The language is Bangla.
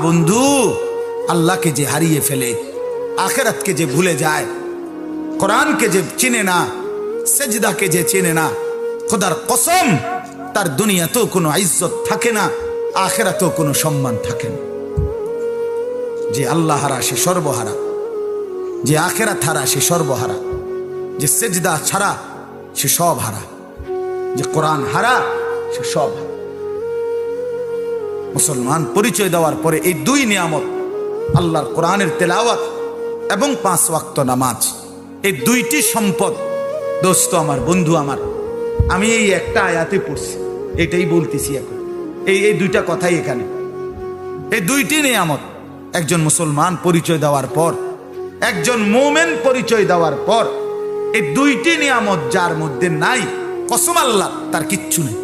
বন্ধু, আল্লাহকে যে হারিয়ে ফেলে, আখিরাতকে যে ভুলে যায়, কোরআনকে যে চিনে না, সেজদাকে যে চিনে না, খোদার কসম তার দুনিয়াতেও কোনো ইজ্জত থাকে না, আখিরাতেও কোনো সম্মান থাকে না। যে আল্লাহ হারা সে সর্বহারা, যে আখিরাত হারা সে সর্বহারা, যে সেজদা ছাড়া সে সব হারা, যে কোরআন হারা সে সব হারা। মুসলমান পরিচয় দেওয়ার পরে এই দুই নিয়ামত, আল্লাহর কোরআনের তেলাওয়াত এবং 5 ওয়াক্ত নামাজ, এই দুইটি সম্পদ। দোস্ত আমার, বন্ধু আমার, আমি এই একটা আয়াতে পড়ছি, এটাই বলতেছি এখন, এই দুইটা কথাই এখানে। এই দুইটি নিয়ামত একজন মুসলমান পরিচয় দেওয়ার পর, একজন মুমিন পরিচয় দেওয়ার পর, এই দুইটি নিয়ামত যার মধ্যে নাই, কসম আল্লাহ তার কিচ্ছু নেই।